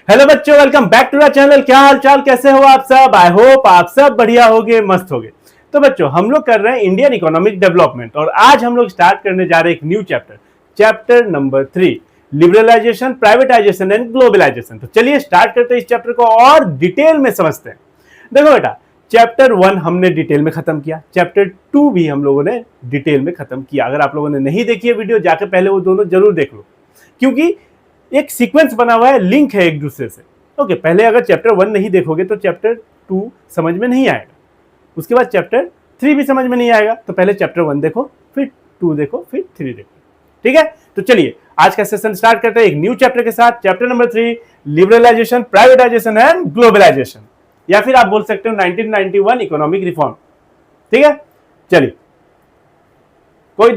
Hello बच्चों, welcome back to the channel. क्या हाल चाल, कैसे हो आप सब? आई होप आप सब बढ़िया होगे, मस्त होगे। तो बच्चों, हम लोग कर रहे हैं इंडियन इकोनॉमिक डेवलपमेंट और आज हम लोग स्टार्ट करने जा रहे हैं एक new chapter, chapter number 3, liberalisation, privatisation and globalisation. तो चलिए स्टार्ट करते हैं इस चैप्टर को और डिटेल में समझते हैं। देखो बेटा, चैप्टर 1 हमने डिटेल में खत्म किया, चैप्टर 2 भी हम लोगों ने डिटेल में खत्म किया। अगर आप लोगों ने नहीं देखी है वीडियो, जाकर पहले वो दोनों जरूर देख लो, क्योंकि एक सीक्वेंस बना हुआ है, लिंक है एक दूसरे से। ओके, पहले अगर चैप्टर 1 नहीं देखोगे तो चैप्टर 2 समझ में नहीं आएगा, उसके बाद चैप्टर 3 भी समझ में नहीं आएगा। तो पहले चैप्टर 1 देखो, फिर 2 देखो, फिर 3 देखो, ठीक है? तो चलिए आज का सेशन स्टार्ट करते हैं एक न्यू चैप्टर के साथ, chapter number 3, liberalisation, privatisation and globalisation, या फिर आप बोल सकते हो 1991 इकोनॉमिक रिफॉर्म। ठीक है, चलिए, कोई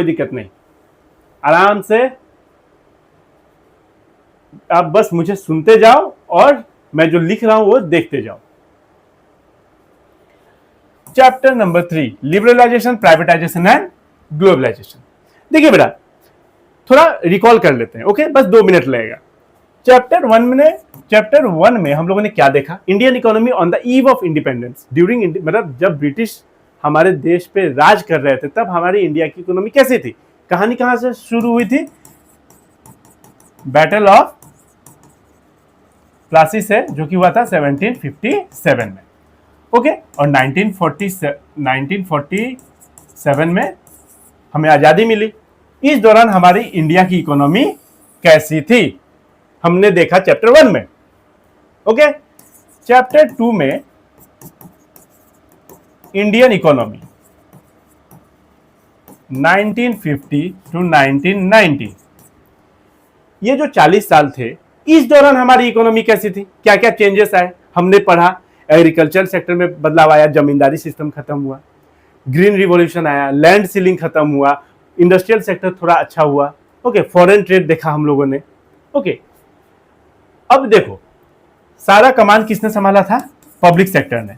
दिक्कत नहीं, आराम से आप बस मुझे सुनते जाओ और मैं जो लिख रहा हूं वो देखते जाओ। Chapter number 3, liberalisation, privatisation and globalisation. देखिए बेटा, थोड़ा रिकॉल कर लेते हैं। ओके, बस 2 मिनट लगेगा। चैप्टर 1 में हम लोगों ने क्या देखा? Indian economy on the eve of independence during, मतलब जब ब्रिटिश हमारे देश पे राज कर रहे थे तब हमारी इंडिया की इकोनॉमी कैसी थी। कहानी कहां से शुरू हुई थी? बैटल ऑफ प्लासी से, जो कि हुआ था 1757 में। ओके, और 1947 में हमें आजादी मिली। इस दौरान हमारी इंडिया की इकोनॉमी कैसी थी हमने देखा चैप्टर 1 में। ओके, चैप्टर 2 में इंडियन इकोनॉमी 1950 टू 1990, ये जो 40 साल थे, इस दौरान हमारी इकोनॉमी कैसी थी, क्या क्या चेंजेस आए हमने पढ़ा। एग्रीकल्चर सेक्टर में बदलाव आया, जमींदारी सिस्टम खत्म हुआ, ग्रीन रिवॉल्यूशन आया, लैंड सीलिंग खत्म हुआ, इंडस्ट्रियल सेक्टर थोड़ा अच्छा हुआ। ओके, फॉरेन ट्रेड देखा हम लोगों ने। ओके, अब देखो, सारा कमान किसने संभाला था? पब्लिक सेक्टर ने।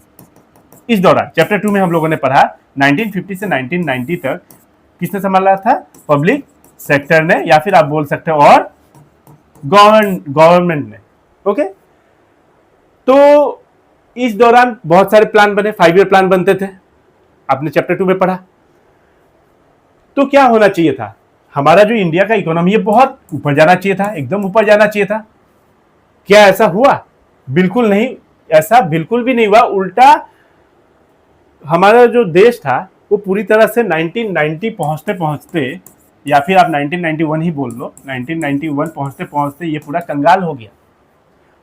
इस दौरान चैप्टर 2 में हम लोगों ने पढ़ा 1950 से 1990 तक किसने संभाला था? पब्लिक सेक्टर ने, या फिर आप बोल सकते हो और गवर्नमेंट ने। ओके, तो इस दौरान बहुत सारे प्लान बने, 5 ईयर प्लान बनते थे, आपने चैप्टर 2 में पढ़ा। तो क्या होना चाहिए था? हमारा जो इंडिया का इकोनॉमी है बहुत ऊपर जाना चाहिए था, एकदम ऊपर जाना चाहिए था। क्या ऐसा हुआ? बिल्कुल नहीं, ऐसा बिल्कुल भी नहीं हुआ। उल्टा हमारा जो देश था वो पूरी तरह से 1990 पहुंचते पहुंचते, या फिर आप 1991 ही बोल लो, 1991 पहुंचते पहुंचते ये पूरा कंगाल हो गया।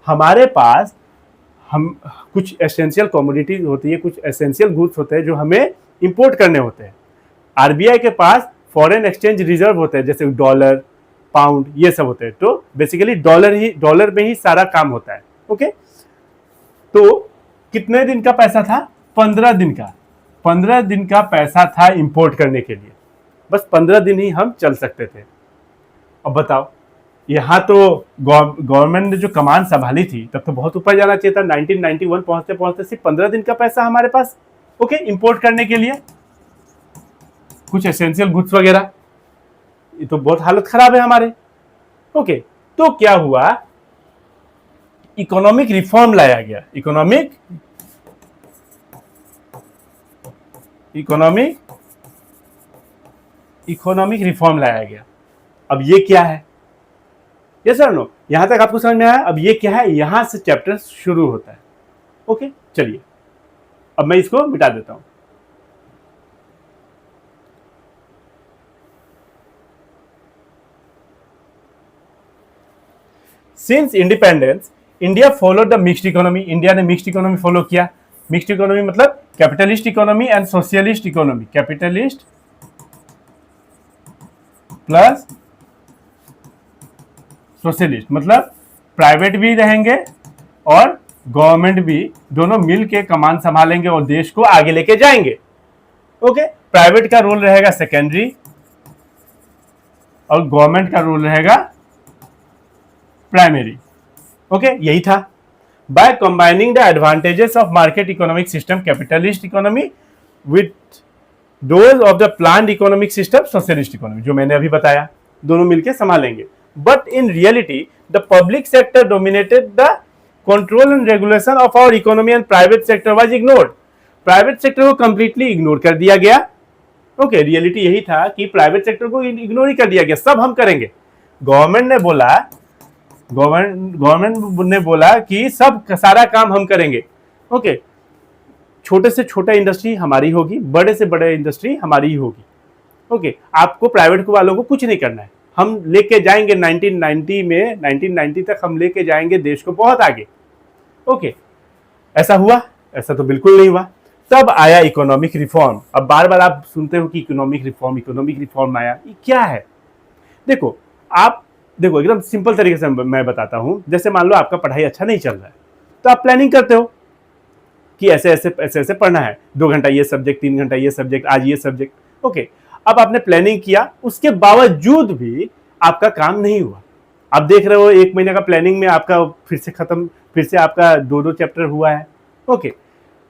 हमारे पास हम कुछ एसेंशियल कमोडिटीज होती है, कुछ एसेंशियल गुड्स होते हैं जो हमें इंपोर्ट करने होते हैं। आरबीआई के पास फॉरेन एक्सचेंज रिजर्व होते हैं, जैसे डॉलर, पाउंड, ये सब होते हैं। तो बेसिकली डॉलर में ही सारा काम होता है। ओके, तो कितने दिन का पैसा था? 15 दिन का। 15 दिन का पैसा था इंपोर्ट करने के लिए, बस 15 दिन ही हम चल सकते थे। अब बताओ, यहाँ तो गवर्नमेंट ने जो कमान संभाली थी तब तो बहुत ऊपर जाना चाहिए था। 1991 पहुंचते पहुंचते सिर्फ 15 दिन का पैसा हमारे पास, ओके, इंपोर्ट करने के लिए कुछ एसेंशियल गुड्स वगैरह। ये तो बहुत हालत खराब है हमारे। ओके, तो क्या हुआ? इकोनॉमिक रिफॉर्म लाया गया। इकोनॉमिक रिफॉर्म लाया गया। अब ये क्या है? यस सर, नो, यहां तक आपको समझ में आया? अब ये क्या है? यहां से चैप्टर शुरू होता है। ओके, चलिए, अब मैं इसको मिटा देता हूं। Since independence India followed the mixed economy. India ने मिक्स्ड इकोनॉमी फॉलो किया। मिक्स्ड इकोनॉमी मतलब capitalist economy and socialist economy. Capitalist plus socialist, मतलब प्राइवेट भी रहेंगे और गवर्नमेंट भी, दोनों मिल के कमान संभालेंगे और देश को आगे लेके जाएंगे। ओके, प्राइवेट का रोल रहेगा सेकेंडरी और गवर्नमेंट का रोल रहेगा प्राइमरी। ओके, यही था। By combining the advantages of market economic system capitalist economy with those of the planned economic system socialist economy, जो मैंने अभी बताया, दोनों मिलकर संभालेंगे। But in reality the public sector dominated the control and regulation of our economy and private sector was ignored. Private sector को completely ignore कर दिया गया। ओके, रियलिटी यही था कि प्राइवेट सेक्टर को इग्नोर ही कर दिया गया, सब हम करेंगे। गवर्नमेंट ने बोला कि सब सारा काम हम करेंगे। ओके, छोटे से छोटा इंडस्ट्री हमारी होगी, बड़े से बड़े इंडस्ट्री हमारी ही होगी। ओके, आपको प्राइवेट वालों को कुछ नहीं करना है, हम लेके जाएंगे 1990 तक हम लेके जाएंगे देश को बहुत आगे। ओके, ऐसा हुआ? ऐसा तो बिल्कुल नहीं हुआ। तब आया इकोनॉमिक रिफॉर्म। अब बार बार आप सुनते हो कि इकोनॉमिक रिफॉर्म आया, ये क्या है? देखो एकदम सिंपल तरीके से मैं बताता हूं। जैसे मान लो आपका पढ़ाई अच्छा नहीं चल रहा है, तो आप प्लानिंग करते हो कि ऐसे ऐसे पढ़ना है, 2 घंटा ये सब्जेक्ट, 3 घंटा ये सब्जेक्ट, आज ये सब्जेक्ट। ओके, अब आपने प्लानिंग किया, उसके बावजूद भी आपका काम नहीं हुआ। आप देख रहे हो 1 महीने का प्लानिंग में आपका फिर से आपका 2 चैप्टर हुआ है। ओके,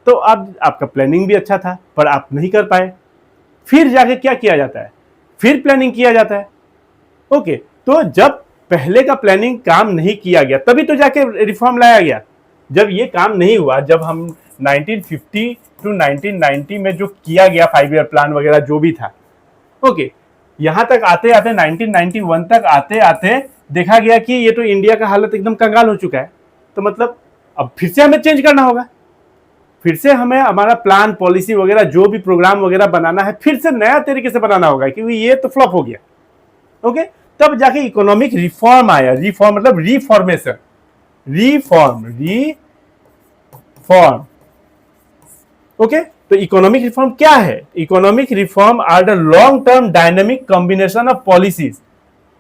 तो अब आपका प्लानिंग भी अच्छा था पर आप नहीं कर पाए। फिर जाके क्या किया जाता है? फिर प्लानिंग किया जाता है। ओके, तो जब पहले का प्लानिंग काम नहीं किया गया तभी तो जाके रिफॉर्म लाया गया। जब ये काम नहीं हुआ, जब हम 1950 टू 1990 में जो किया गया 5 ईयर प्लान वगैरह जो भी था, ओके, यहां तक आते आते 1991 तक आते आते देखा गया कि ये तो इंडिया का हालत एकदम कंगाल हो चुका है। तो मतलब अब फिर से हमें चेंज करना होगा, फिर से हमें हमारा प्लान, पॉलिसी वगैरह जो भी प्रोग्राम वगैरह बनाना है फिर से नया तरीके से बनाना होगा, क्योंकि ये तो फ्लॉप हो गया। ओके, तब जाके इकोनॉमिक रिफॉर्म आया। रिफॉर्म मतलब रिफॉर्मेशन, रिफॉर्म। ओके, तो इकोनॉमिक रिफॉर्म क्या है? Economic reform are the long term dynamic combination of policies.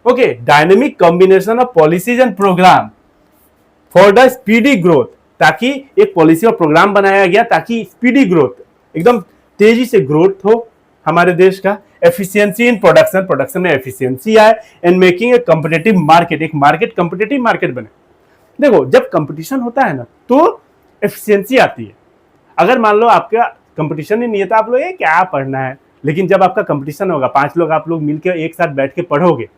Okay, dynamic combination of policies and program for the speedy growth. ताकि एक पॉलिसी और प्रोग्राम बनाया गया ताकि स्पीडी ग्रोथ, एकदम तेजी से ग्रोथ हो हमारे देश का। एफिशिएंसी इन प्रोडक्शन में एफिशिएंसी आए, and making a competitive market, एक मार्केट कॉम्पिटिटिव मार्केट बने। देखो, जब कंपटीशन होता है ना तो एफिशिएंसी आती है। अगर मान लो आपका कंपटीशन ही नहीं है तो आप लोग ये क्या पढ़ना है, लेकिन जब आपका कंपटीशन होगा, 5 लोग आप लोग मिलकर एक साथ बैठ के पढ़ोगे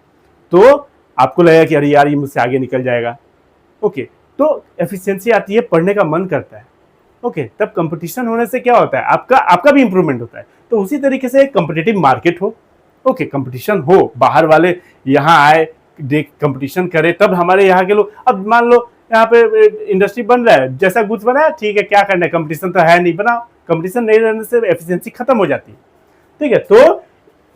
तो आपको लगेगा कि अरे यार ये मुझसे आगे निकल जाएगा। ओके, तो एफिशिएंसी आती है, पढ़ने का मन करता है। ओके, तब कंपटीशन होने से क्या होता है? आपका भी इंप्रूवमेंट होता है। तो उसी तरीके से एक कॉम्पिटिटिव मार्केट हो, ओके, कंपटीशन हो, बाहर वाले यहाँ आए, देख कंपटीशन करे, तब हमारे यहाँ के लोग, अब मान लो यहाँ पे इंडस्ट्री बन रहा है, जैसा कुछ बना है ठीक है, क्या करना है, कंपटीशन तो है नहीं, बनाओ। कंपटीशन नहीं रहने से एफिशिएंसी खत्म हो जाती है। ठीक है, तो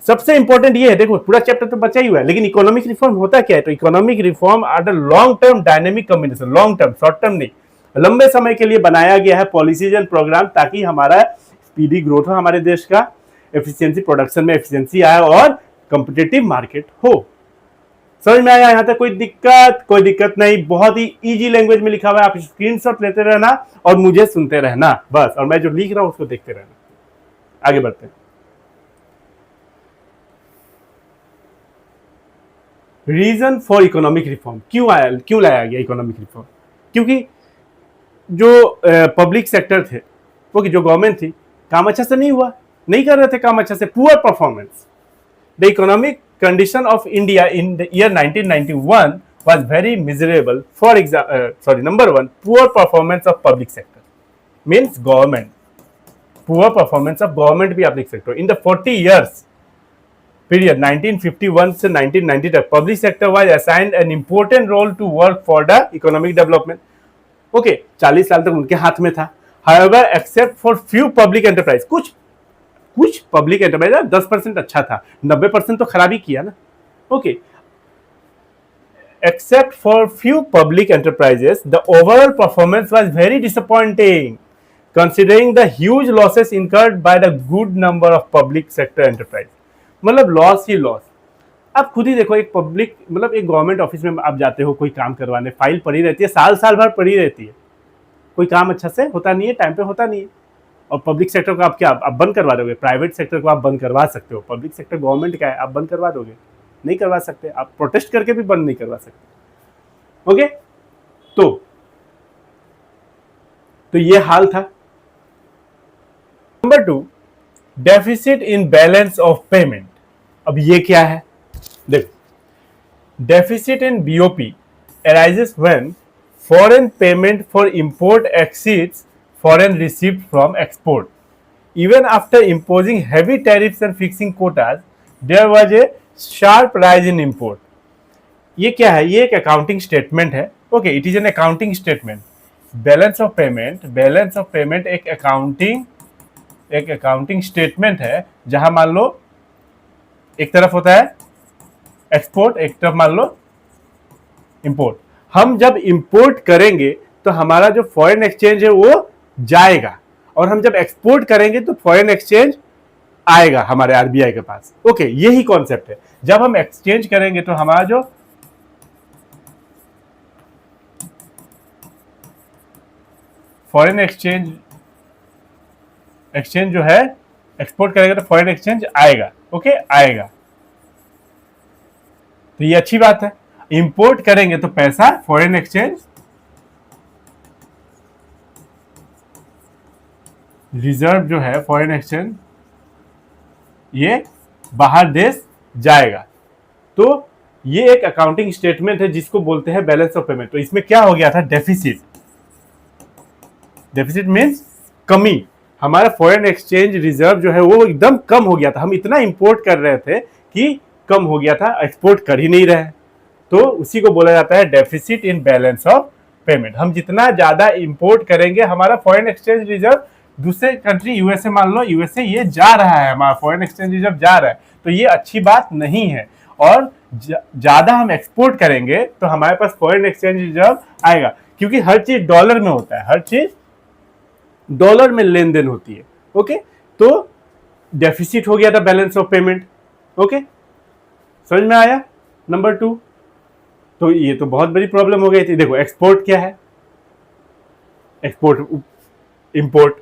सबसे इंपॉर्टेंट ये है, देखो पूरा चैप्टर तो बचा ही हुआ है, लेकिन इकोनॉमिक रिफॉर्म होता क्या है? तो economic reform are the long term dynamic combination, long term, short term नहीं, लंबे समय के लिए बनाया गया है पॉलिसीज एंड प्रोग्राम, ताकि हमारा स्पीडी ग्रोथ हो हमारे देश का, एफिशिएंसी, प्रोडक्शन में एफिशिएंसी आए और कॉम्पिटिटिव मार्केट हो। समझ में आया? यहां तक कोई दिक्कत नहीं, बहुत ही इजी लैंग्वेज में लिखा हुआ है। आप स्क्रीनशॉट लेते रहना और मुझे सुनते रहना बस, और मैं जो लिख रहा हूं उसको देखते रहना। आगे बढ़ते हैं। रीजन फॉर इकोनॉमिक रिफॉर्म, क्यों लाया गया इकोनॉमिक रिफॉर्म? क्योंकि जो पब्लिक सेक्टर थे, वो की जो गवर्नमेंट थी, काम अच्छा से नहीं कर रहे थे काम अच्छा से, poor performance. The economic condition of India in the year 1991 was very miserable. Number one, poor performance of public sector, means government. Poor performance of government भी आप लिख सकते हो। In the 40 years period 1951 से 1990 तक, public sector was assigned an important role to work for the economic development. Okay, 40 साल तक उनके हाथ में था। However, except for few public enterprise, कुछ पब्लिक एंटरप्राइज 10% अच्छा था, 90% तो खराबी किया ना। Okay, except for few public enterprises the overall performance was very disappointing considering the huge losses incurred by the good number of public sector enterprise. मतलब loss ही loss. आप खुद ही देखो, एक पब्लिक मतलब एक गवर्नमेंट ऑफिस में आप जाते हो कोई काम करवाने, फाइल पड़ी रहती है, साल भर पड़ी रहती है, कोई काम अच्छा से होता नहीं है, टाइम पे होता नहीं है। और पब्लिक सेक्टर को आप बंद करवा दोगे? प्राइवेट सेक्टर को आप बंद करवा सकते हो, पब्लिक सेक्टर गवर्नमेंट का है, आप बंद करवा दोगे? नहीं करवा सकते। आप प्रोटेस्ट करके भी बंद नहीं करवा सकते। ओके, तो ये हाल था। Number 2, deficit in balance of payment. अब ये क्या है? देखो, deficit in BOP arises when foreign payment for import exceeds foreign receipt from export. Even after imposing heavy tariffs and fixing quotas, there was a sharp rise in import. ये क्या है? ये एक अकाउंटिंग स्टेटमेंट है. Okay, it is an accounting statement. Balance of payment एक accounting statement है, जहां मान लो एक तरफ होता है एक्सपोर्ट, एक तरफ मान लो इंपोर्ट. हम जब इंपोर्ट करेंगे तो हमारा जो फॉरेन एक्सचेंज है वो जाएगा, और हम जब एक्सपोर्ट करेंगे तो फॉरेन एक्सचेंज आएगा हमारे आरबीआई के पास. ओके, यही कॉन्सेप्ट है. जब हम एक्सचेंज करेंगे तो हमारा जो फॉरेन एक्सचेंज जो है, एक्सपोर्ट करेंगे तो फॉरेन एक्सचेंज आएगा. ओके, आएगा. तो ये अच्छी बात है. इंपोर्ट करेंगे तो पैसा फॉरेन एक्सचेंज रिजर्व जो है, फॉरेन एक्सचेंज, ये बाहर देश जाएगा. तो ये एक अकाउंटिंग स्टेटमेंट है जिसको बोलते हैं बैलेंस ऑफ पेमेंट. तो इसमें क्या हो गया था? डेफिसिट. डेफिसिट मीन्स कमी. हमारा फॉरेन एक्सचेंज रिजर्व जो है वो एकदम कम हो गया था. हम इतना इंपोर्ट कर रहे थे कि कम हो गया था, एक्सपोर्ट कर ही नहीं रहे. तो उसी को बोला जाता है deficit in balance of payment. हम जितना ज्यादा इंपोर्ट करेंगे, हमारा फॉरेन एक्सचेंज रिजर्व दूसरे कंट्री, यूएसए मान लो, यूएसए ये जा रहा है, हमारा फॉरेन एक्सचेंज रिजर्व जा रहा है, तो ये अच्छी बात नहीं है. और ज्यादा हम एक्सपोर्ट करेंगे तो हमारे पास फॉरेन एक्सचेंज रिजर्व आएगा, क्योंकि हर चीज डॉलर में होता है, हर चीज डॉलर में लेन देन होती है. ओके, तो डेफिसिट हो गया था बैलेंस ऑफ पेमेंट. ओके, समझ में आया? नंबर 2. तो ये तो बहुत बड़ी प्रॉब्लम हो गई थी. देखो, एक्सपोर्ट क्या है? Export import.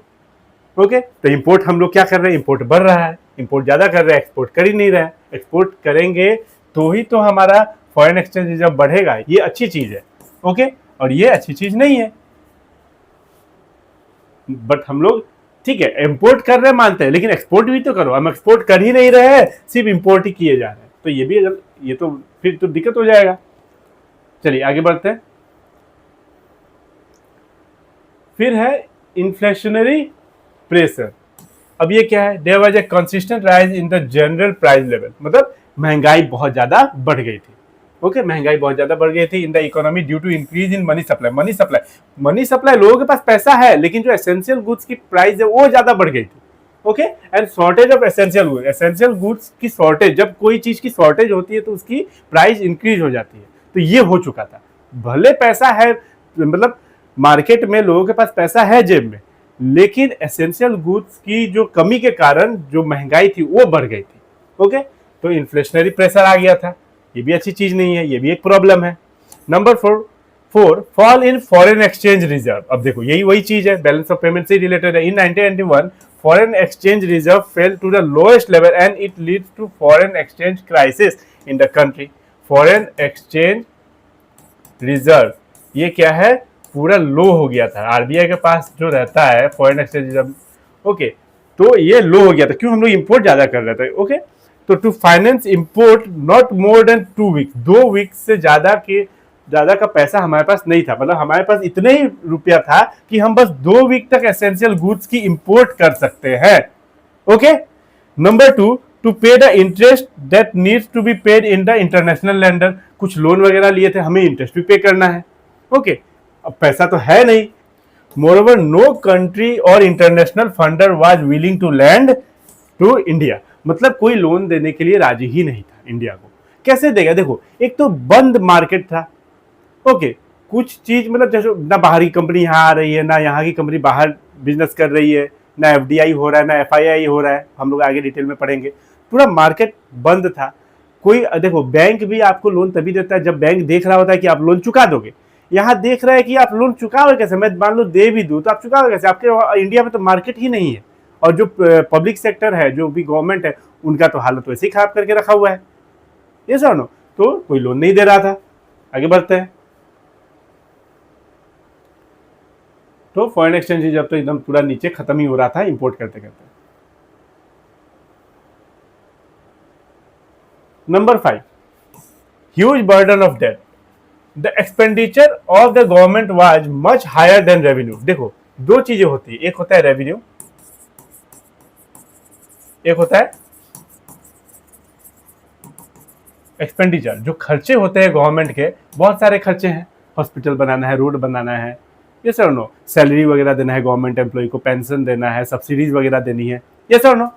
ओके, तो इंपोर्ट हम लोग क्या कर रहे हैं? इंपोर्ट बढ़ रहा है, इंपोर्ट ज्यादा कर रहे हैं, एक्सपोर्ट कर ही नहीं रहा है. एक्सपोर्ट करेंगे तो ही तो हमारा फॉरेन एक्सचेंज रिजर्व बढ़ेगा. ये अच्छी चीज है. ओके, और ये अच्छी चीज नहीं है. बट हम लोग ठीक है इंपोर्ट कर रहे हैं, मानते हैं, लेकिन एक्सपोर्ट भी तो करो. हम एक्सपोर्ट कर ही नहीं रहे हैं, सिर्फ इंपोर्ट ही किए जा रहे हैं. तो ये भी, अगर ये तो फिर तो दिक्कत हो जाएगा. चलिए आगे बढ़ते हैं. फिर है इन्फ्लेशनरी प्रेशर. अब ये क्या है? There was a consistent rise in the general price level. मतलब महंगाई बहुत ज्यादा बढ़ गई थी. ओके, महंगाई बहुत ज्यादा बढ़ गई थी in the economy due to increase in money supply. Money supply, लोगों के पास पैसा है, लेकिन जो एसेंशियल गुड्स की प्राइस है वो ज्यादा बढ़ गई थी. Okay, and shortage of essential goods की शॉर्टेज. जब कोई चीज की शॉर्टेज होती है तो उसकी प्राइस इंक्रीज हो जाती है. तो ये हो चुका था. भले पैसा है, मतलब मार्केट में लोगों के पास पैसा है जेब में, लेकिन एसेंशियल गुड्स की जो कमी के कारण जो महंगाई थी वो बढ़ गई थी. ओके, तो इन्फ्लेशनरी प्रेशर आ गया था. ये भी अच्छी चीज नहीं है, ये भी एक प्रॉब्लम है. Number 4, fall in foreign exchange reserve. अब देखो, यही वही चीज है, बैलेंस ऑफ पेमेंट से रिलेटेड है. In 1991 foreign exchange reserve fell to the lowest level and it leads to foreign exchange crisis in the country. Foreign exchange reserve ये क्या है? पूरा लो हो गया था. आरबीआई के पास जो रहता है फॉरेन एक्सचेंज रिजर्व, ओके, तो ये लो हो गया था. क्यों? हम लोग इंपोर्ट ज्यादा कर रहे थे. ओके, तो to finance import not more than 2 weeks. 2 week से ज्यादा का पैसा हमारे पास नहीं था. मतलब हमारे पास इतने ही रुपया था कि हम बस 2 वीक तक एसेंशियल गुड्स की इंपोर्ट कर सकते हैं. Okay, number 2, to pay the interest that needs to be paid in the international lender. कुछ लोन वगैरह लिए थे, हमें इंटरेस्ट भी पे करना है. ओके, अब पैसा तो है नहीं. मोरओवर नो कंट्री और international funder was willing to lend to India. मतलब कोई लोन देने के लिए राजी ही नहीं था इंडिया को. कैसे देगा? देखो, एक तो बंद मार्केट था. ओके, कुछ चीज, मतलब जैसे ना बाहर की कंपनी यहाँ आ रही है, ना यहाँ की कंपनी बाहर बिजनेस कर रही है, ना एफडीआई हो रहा है, ना एफआईआई हो रहा है. हम लोग आगे डिटेल में पढ़ेंगे. पूरा मार्केट बंद था. कोई, देखो, बैंक भी आपको लोन तभी देता है जब बैंक देख रहा होता है कि आप लोन चुका दोगे. यहाँ देख रहा है कि आप लोन चुकाओगे कैसे? मैं मान लो दे भी दूं तो आप चुकाओगे कैसे? आपके इंडिया में तो मार्केट ही नहीं है. और जो पब्लिक सेक्टर है, जो भी गवर्नमेंट है, उनका तो हालत वैसे ही खराब करके रखा हुआ है. ये सुनो, तो कोई लोन नहीं दे रहा था. आगे बढ़ते हैं. तो फॉरेन एक्सचेंज जब तो एकदम पूरा नीचे खत्म ही हो रहा था इंपोर्ट करते करते. Number 5, huge burden of debt. The expenditure of the government was much higher than revenue. देखो दो चीजें होती है, एक होता है रेवेन्यू, एक होता है एक्सपेंडिचर। जो खर्चे होते हैं गवर्नमेंट के, बहुत सारे खर्चे हैं, हॉस्पिटल बनाना है, रोड बनाना है, ये सर नो, सैलरी वगैरह देना है गवर्नमेंट एम्प्लॉय को, पेंशन देना है, सब्सिडीज वगैरह देनी है, ये सर नो।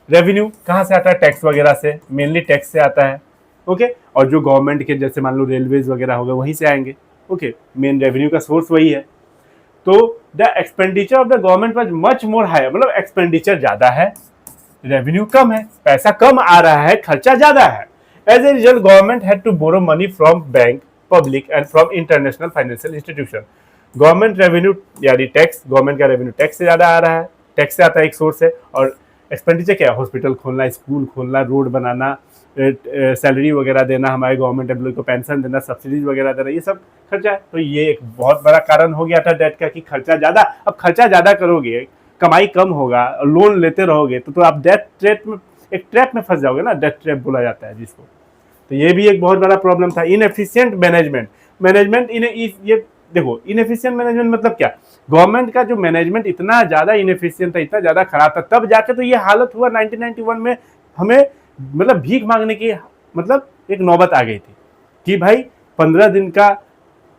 रेवेन्यू कहाँ से आता है? टैक्स वगैरह से, मेनली टैक्स से आता है। ओके, और जो गवर्नमेंट के जैसे मान लो रेलवेज वगैरह हो गए, वहीं से आएंगे। ओके, मेन रेवेन्यू का सोर्स वही है। तो the expenditure of the government was much more higher, मतलब एक्सपेंडिचर ज्यादा है, रेवेन्यू कम है, पैसा कम आ रहा है, खर्चा ज्यादा है। As a result government had to borrow money from bank, public and from international financial institution. Government revenue यानी टैक्स, गवर्नमेंट का रेवेन्यू टैक्स से ज्यादा आ रहा है, टैक्स से आता है, एक सोर्स है। और एक्सपेंडिचर क्या है? हॉस्पिटल खोलना, स्कूल खोलना, रोड बनाना, सैलरी वगैरह देना, हमारे गवर्नमेंट एम्प्लॉय को पेंशन देना, सब्सिडीज वगैरह देना, ये सब खर्चा है। तो ये एक बहुत बड़ा कारण हो गया था डेट का कि खर्चा ज्यादा। अब खर्चा ज्यादा करोगे, कमाई कम होगा, लोन लेते रहोगे तो आप डेट ट्रैप में, एक ट्रैप में फंस जाओगे ना, डेट ट्रैप बोला जाता है जिसको। तो ये भी एक बहुत बड़ा प्रॉब्लम था। इनएफिशिएंट मैनेजमेंट ये देखो, इनएफिशिएंट मैनेजमेंट मतलब क्या? गवर्नमेंट का जो मैनेजमेंट इतना ज्यादा इनएफिशिएंट था, इतना ज्यादा खराब था, तब जाके तो ये हालत हुआ 1991 में। हमें मतलब भीख मांगने की मतलब एक नौबत आ गई थी कि भाई 15 दिन का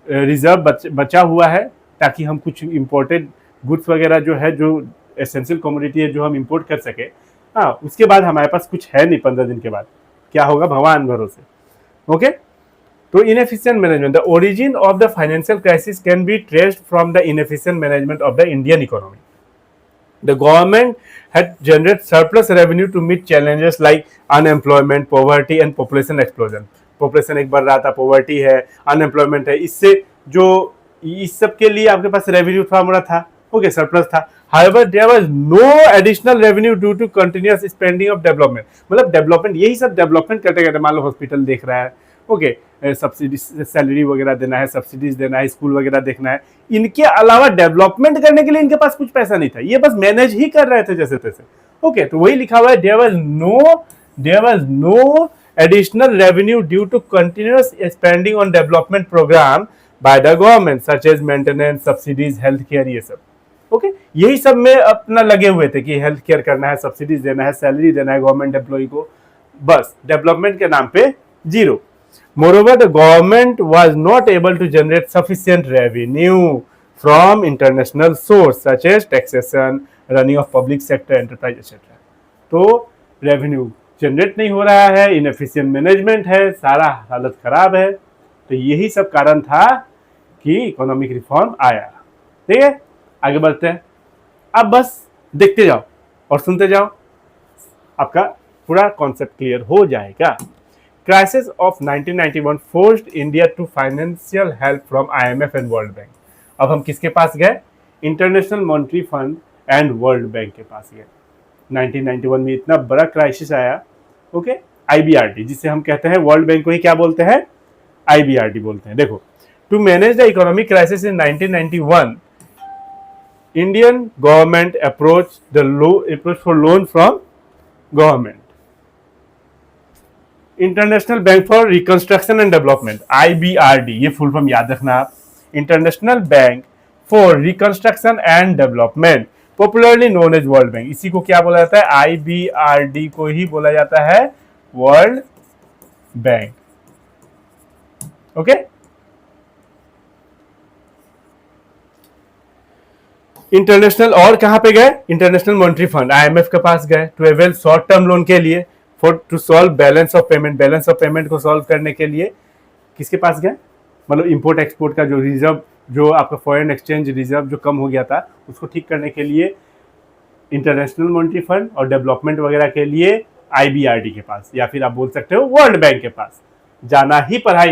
रिजर्व बचा हुआ है, ताकि हम कुछ इम्पोर्टेड गुड्स वगैरह जो है, जो एसेंशियल कमोडिटी है, जो हम इंपोर्ट कर सके। हाँ, उसके बाद हमारे पास कुछ है नहीं, 15 दिन के बाद क्या होगा भगवान भरोसे। ओके, तो inefficient management, the origin of the financial crisis can be traced from the inefficient management of the Indian economy. The government had generated surplus revenue to meet challenges like unemployment, poverty and population explosion. Population एक बढ़ रहा था, poverty है, unemployment है, इससे जो इस सब के लिए आपके पास revenue थोड़ा मोड़ा था, ओके, surplus था। However, there was no additional revenue due to continuous spending of development. मतलब development, यही सब development करते करते, मान लो हॉस्पिटल देख रहा है, ओके, सब्सिडी, सैलरी वगैरह देना है, सब्सिडीज देना है, स्कूल वगैरह देखना है, इनके अलावा डेवलपमेंट करने के लिए इनके पास कुछ पैसा नहीं था, ये बस मैनेज ही कर रहे थे जैसे तैसे। ओके, तो वही लिखा हुआ है, there was no additional revenue due to continuous spending on development program by the government such as maintenance, subsidies, health care, ये सब। ओके, यही सब में अपना लगे हुए थे कि हेल्थ केयर करना है, सब्सिडीज देना है, सैलरी देना है गवर्नमेंट एम्प्लॉय को, बस डेवलपमेंट के नाम पे zero. Moreover, the government was not able to generate sufficient revenue from international source such as taxation, running of public sector enterprise, etc. तो रेवेन्यू जनरेट नहीं हो रहा है, इनएफिशिएंट मैनेजमेंट है, सारा हालत खराब है। तो यही सब कारण था कि इकोनॉमिक रिफॉर्म आया। ठीक है, आगे बढ़ते हैं। अब बस देखते जाओ और सुनते जाओ, आपका पूरा कॉन्सेप्ट क्लियर हो जाएगा। Crisis of 1991 forced India to financial help from IMF and World Bank. अब हम किसके पास गए? International monetary fund and world bank के पास गए। 1991 में इतना बड़ा क्राइसिस आया, ओके, IBRD, जिसे हम कहते हैं, वर्ल्ड बैंक को ही क्या बोलते हैं? IBRD बोलते हैं। देखो, to manage the economic crisis in 1991, Indian government approach for loan from government, international bank for reconstruction and development, IBRD, ये फुल फॉर्म याद रखना आप, international bank for reconstruction and development, popularly known as world bank. इसी को क्या बोला जाता है? IBRD को ही बोला जाता है वर्ल्ड बैंक। ओके, इंटरनेशनल, और कहां पे गए? इंटरनेशनल मॉनेटरी फंड, IMF के पास गए to avail short term loan के लिए, to solve balance of payment को सॉल्व करने के लिए। किसके पास गए? मतलब इंपोर्ट एक्सपोर्ट का जो रिजर्व, जो आपका फॉरेन एक्सचेंज रिजर्व जो कम हो गया था, उसको ठीक करने के लिए इंटरनेशनल मॉनेटरी फंड, और डेवलपमेंट वगैरह के लिए IBRD के पास, या फिर आप बोल सकते हो वर्ल्ड बैंक के पास जाना ही पड़ा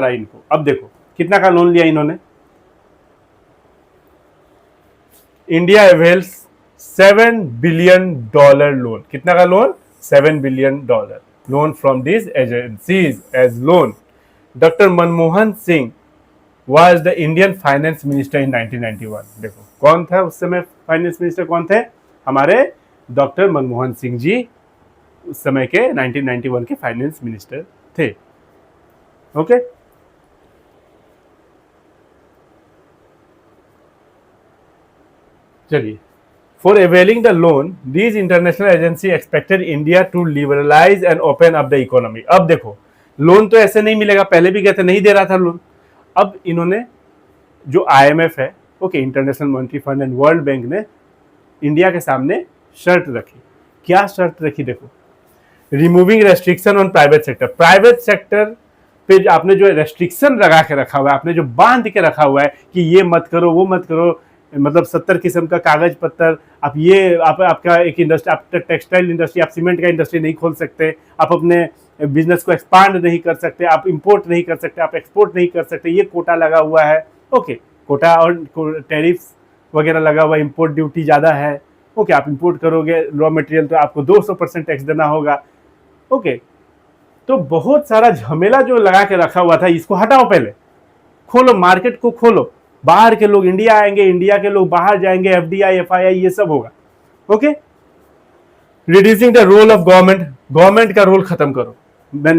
इनको। अब देखो कितना का लोन लिया इन्होंने। India avails $7 billion loan. कितना का loan? $7 billion loan from this agencies as loan. Doctor Manmohan Singh was the Indian finance minister in 1991। देखो कौन था उस समय फाइनेंस मिनिस्टर, कौन थे? हमारे डॉक्टर मनमोहन सिंह जी उस समय के 1991 के फाइनेंस मिनिस्टर थे। ओके, चलिए, for availing the loan these international agency expected India to liberalise and open up the economy. अब देखो, लोन तो ऐसे नहीं मिलेगा, पहले भी कहते नहीं दे रहा था लोन। अब इन्होंने जो IMF है, okay, international monetary fund and world bank ने इंडिया के सामने शर्त रखी। क्या शर्त रखी? देखो, removing restriction on private sector. Private sector पे आपने जो रेस्ट्रिक्शन लगा के रखा हुआ है, आपने जो बांध के रखा हुआ है कि ये मत करो, वो मत करो, मतलब 70 किस्म का कागज पत्तर, आप ये आपका एक इंडस्ट्री, आप टेक्सटाइल इंडस्ट्री, आप सीमेंट का इंडस्ट्री नहीं खोल सकते, आप अपने बिजनेस को एक्सपांड नहीं कर सकते, आप इंपोर्ट नहीं कर सकते, आप एक्सपोर्ट नहीं कर सकते, ये कोटा लगा हुआ है। ओके, कोटा और टैरिफ्स वगैरह लगा हुआ है, इंपोर्ट ड्यूटी ज़्यादा है। ओके, आप इंपोर्ट करोगे रॉ मटेरियल तो आपको 200% टैक्स देना होगा। ओके, तो बहुत सारा झमेला जो लगा के रखा हुआ था, इसको हटाओ, पहले खोलो, मार्केट को खोलो, बाहर के लोग इंडिया आएंगे, इंडिया के लोग बाहर जाएंगे, FDI FII ये सब होगा। Okay, reducing the role of government, government का रोल खत्म करो।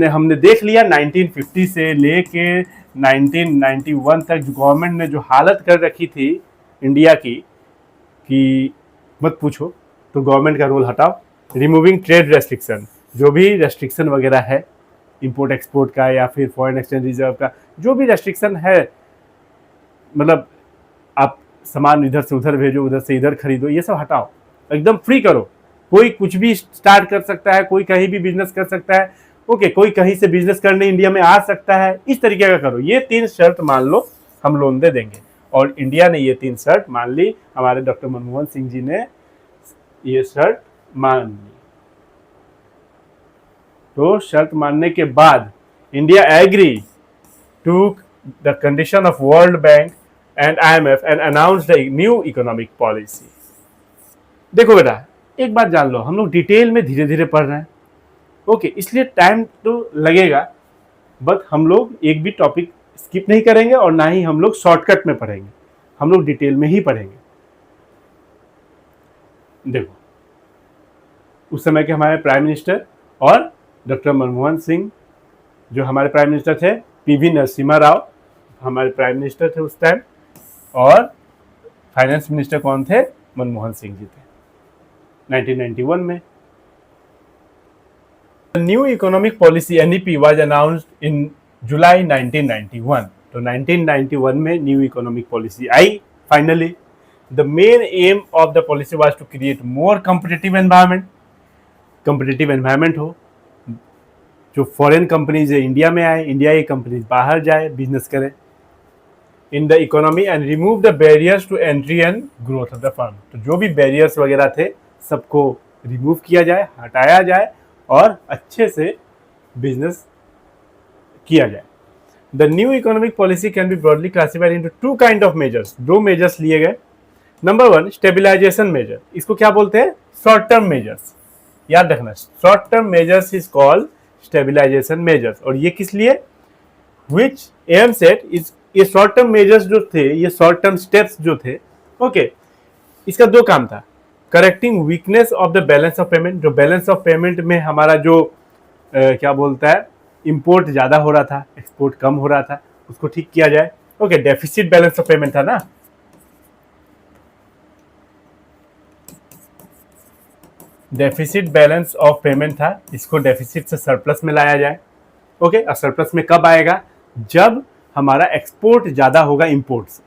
हमने देख लिया 1950 से लेके 1991 तक जो गवर्नमेंट ने जो हालत कर रखी थी इंडिया की कि मत पूछो। तो गवर्नमेंट का रोल हटाओ। रिमूविंग ट्रेड रेस्ट्रिक्शन, जो भी रेस्ट्रिक्शन वगैरह है इंपोर्ट एक्सपोर्ट का या फिर फॉरेन एक्सचेंज रिजर्व का, जो भी रेस्ट्रिक्शन है, मतलब आप सामान इधर से उधर भेजो, उधर से इधर खरीदो, ये सब हटाओ, एकदम फ्री करो। कोई कुछ भी स्टार्ट कर सकता है, कोई कहीं भी बिजनेस कर सकता है। ओके, कोई कहीं से बिजनेस करने इंडिया में आ सकता है, इस तरीके का करो। ये 3 शर्त मान लो, हम लोन दे देंगे। और इंडिया ने ये 3 शर्त मान ली, हमारे डॉक्टर मनमोहन सिंह जी ने ये शर्त मान ली। तो शर्त मानने के बाद India agree to the condition of world bank and IMF and announce the new economic policy. देखो बेटा, एक बात जान लो, हम लोग डिटेल में धीरे धीरे पढ़ रहे हैं। ओके, इसलिए टाइम तो लगेगा, बट हम लोग एक भी टॉपिक स्किप नहीं करेंगे और ना ही हम लोग शॉर्टकट में पढ़ेंगे, हम लोग डिटेल में ही पढ़ेंगे। देखो, उस समय के हमारे प्राइम मिनिस्टर और डॉक्टर मनमोहन सिंह जो हमारे प्राइम मिनिस्टर थे, PV नरसिम्हा राव हमारे प्राइम मिनिस्टर थे उस टाइम, और फाइनेंस मिनिस्टर कौन थे? मनमोहन सिंह जी थे 1991 में। New economic policy NEP was announced in July 1991। तो 1991 में न्यू इकोनॉमिक पॉलिसी आई finally. The main aim of the policy was to create more competitive environment. Competitive environment हो, जो फॉरेन कंपनीज है इंडिया में आए, इंडिया की कंपनीज बाहर जाए, बिजनेस करें in the economy and remove the barriers to entry and growth of the firm. तो जो भी बैरियर्स वगैरह थे सबको रिमूव किया जाए, हटाया जाए और अच्छे से बिजनेस किया जाए। The new economic policy can be broadly classified into 2 kind of measures. 2 measures लिए गए। नंबर 1 स्टेबिलाईजेशन मेजर, इसको क्या बोलते हैं? Short term measures. याद रखना, short term measures is called stabilisation measures. और ये किस लिए? विच एम सेट इज, ये शॉर्ट टर्म मेजर्स जो थे, ये शॉर्ट टर्म स्टेप्स जो थे, ओके, इसका 2 काम था। Correcting weakness of the balance of payment, जो बैलेंस ऑफ पेमेंट में हमारा जो क्या बोलता है, इंपोर्ट ज़्यादा हो रहा था, एक्सपोर्ट कम हो रहा था, उसको ठीक किया जाए। Okay, deficit balance of payment था ना, डेफिसिट बैलेंस ऑफ पेमेंट था, इसको डेफिसिट से सरप्लस में लाया जाए। ओके, और सरप्लस में कब आएगा? जब हमारा एक्सपोर्ट ज़्यादा होगा इंपोर्ट से।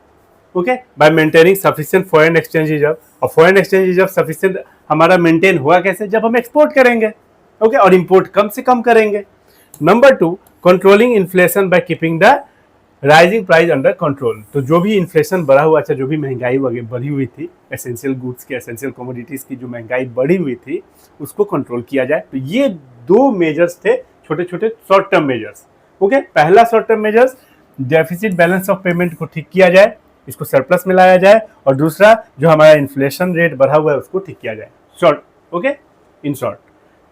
Okay, bye maintaining sufficient foreign exchange reserve. और फॉरेन एक्सचेंज रिजर्व सफिशिएंट हमारा मेंटेन हुआ कैसे? जब हम एक्सपोर्ट करेंगे। ओके, और इंपोर्ट कम से कम करेंगे। Number 2 controlling inflation by keeping the rising price under control. तो जो भी इन्फ्लेशन बढ़ा हुआ था, जो भी महंगाई वगैरह बढ़ी हुई थी, एसेंशियल गुड्स की, एसेंशियल कमोडिटीज़ की जो महंगाई बढ़ी हुई थी, उसको कंट्रोल किया जाए। तो ये 2 मेजर्स थे, छोटे छोटे शॉर्ट टर्म मेजर्स। ओके, पहला short term measures deficit balance of payment को ठीक किया जाए, इसको सरप्लस में लाया जाए, और दूसरा जो हमारा इन्फ्लेशन रेट बढ़ा हुआ है उसको ठीक किया जाए। Short, okay, in short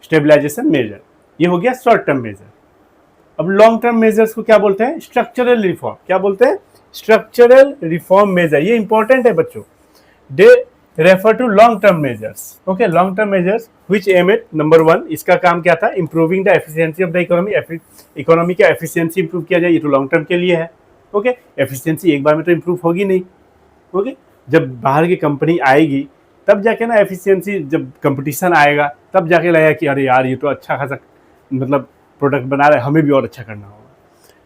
stabilisation measure, ये हो गया शॉर्ट टर्म मेजर। अब लॉन्ग टर्म मेजर्स को क्या बोलते हैं? Structural reform. क्या बोलते हैं? Structural reform measure. ये इंपॉर्टेंट है बच्चों, they refer to long term measures. Okay, long term measures which aim at, number 1 इसका काम क्या था? Improving the efficiency of the economy. Economy का एफिशिएंसी इंप्रूव किया जाए, ये तो लॉन्ग टर्म के लिए है। ओके, एफिशिएंसी एक बार में तो इंप्रूव होगी नहीं। ओके, जब बाहर की कंपनी आएगी तब जाके ना एफिशिएंसी, जब कंपटीशन आएगा तब जाके लगेगा कि अरे यार ये तो अच्छा खासा मतलब प्रोडक्ट बना रहा है, हमें भी और अच्छा करना होगा।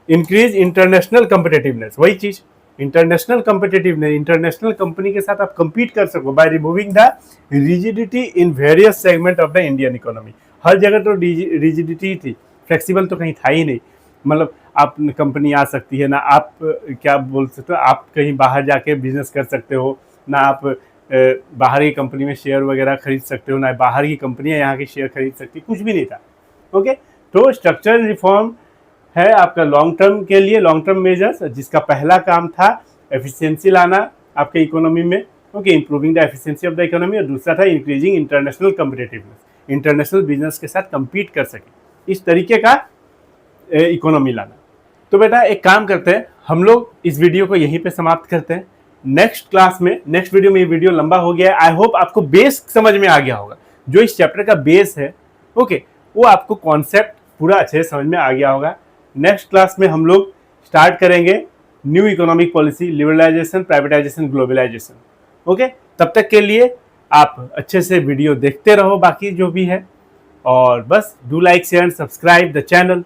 इंक्रीज इंटरनेशनल कम्पिटेटिवनेस, वही चीज़ इंटरनेशनल कम्पिटेटिवनेस, इंटरनेशनल कंपनी के साथ आप compete कर सको by removing the rigidity in various segment of the Indian economy. हर जगह तो रिजिडिटी थी, फ्लेक्सिबल तो कहीं था ही नहीं। मतलब आप कंपनी आ सकती है ना, आप क्या बोल सकते हो, आप कहीं बाहर जाके बिजनेस कर सकते हो ना, आप बाहर की कंपनी में शेयर वगैरह खरीद सकते हो ना, बाहर की कंपनियां यहाँ के शेयर खरीद सकती, कुछ भी नहीं था। ओके, तो स्ट्रक्चरल रिफॉर्म है आपका लॉन्ग टर्म के लिए, लॉन्ग टर्म मेजर्स, जिसका पहला काम था एफिशिएंसी लाना आपके इकोनॉमी में। Okay, improving the efficiency of the economy, और दूसरा था increasing international competitiveness, international business के साथ compete कर सके, इस तरीके का इकोनॉमी लाना। तो बेटा एक काम करते हैं, हम लोग इस वीडियो को यहीं पे समाप्त करते हैं। नेक्स्ट क्लास में, नेक्स्ट वीडियो में, ये वीडियो लंबा हो गया है, आई होप आपको बेस समझ में आ गया होगा, जो इस चैप्टर का बेस है। ओके, वो आपको कॉन्सेप्ट पूरा अच्छे से समझ में आ गया होगा। नेक्स्ट क्लास में हम लोग स्टार्ट करेंगे new economic policy, liberalisation, privatisation, globalisation. Okay, तब तक के लिए आप अच्छे से वीडियो देखते रहो, बाकी जो भी है, और बस do like share and subscribe the channel.